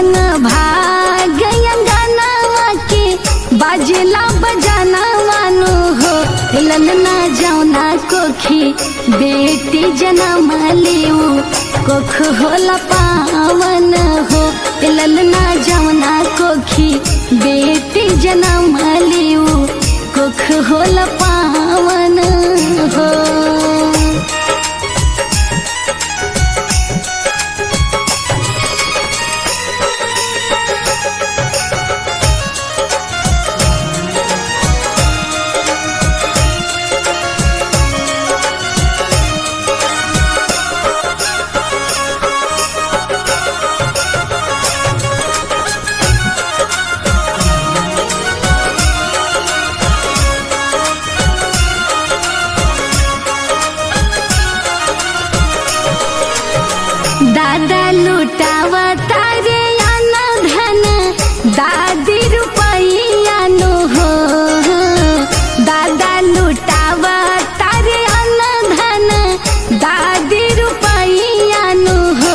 संग भाग अंगनावा के बाजला बजाना वानो हो। ललना जौना कोखी बेटी जन्म लियो कोख होला पावन हो। ललना जौना कोखी बेटी जन्म लियो कोख होला पावन हो। दादा लुटावा तारे आना धन दादी रुपैया नो हो। दादा लुटावा तारे आना धन दादी रुपैया नो हो।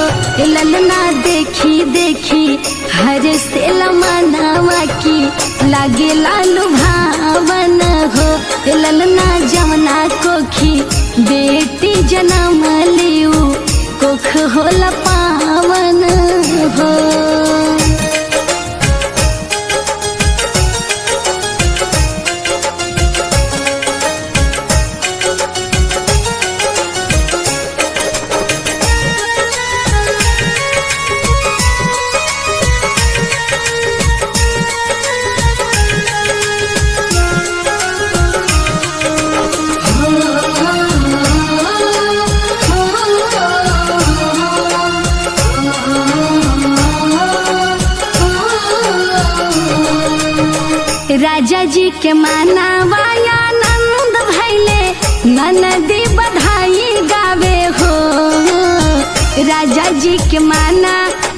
ललना देखी देखी हर से लमनावा की लागे लालू भावन हो। ललना जमना कोखी बेटी जन्म लियो कोख होला पावन हो। राजा जी के मानावाया नंद भैले ननदी बधाई गावे हो। राजा जी के माना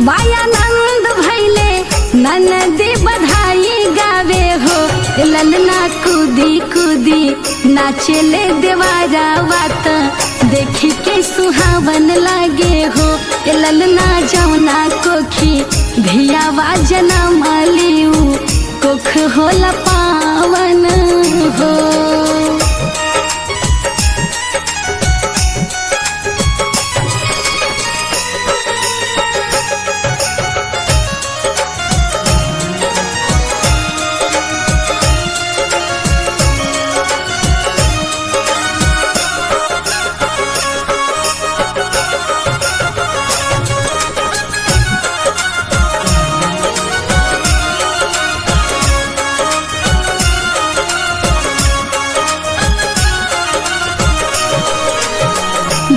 वाया नंद भैले ननदी बधाई गावे हो। ललना कूदी कूदी नाचले देवारा वात देखी के सुहावन लागे हो। ललना जौना कोखी धियावा जन्म लियो कोख होला पावन हो।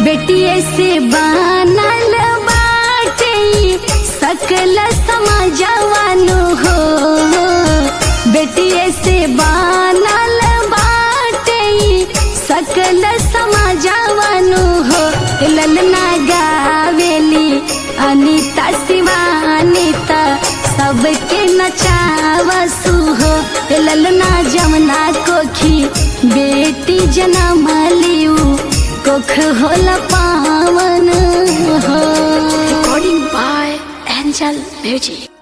बेटिए से बनल बाटे सकल समाजवानो हो। बेटिए से बनल बाटे सकल समाजवानो हो। ललना गावेली अनीता शिवानीता सबके नचावसु हो। ललना जमना कोखी बेटी जन्म लियो कोख होला पावन हो। Recording by Angel Music.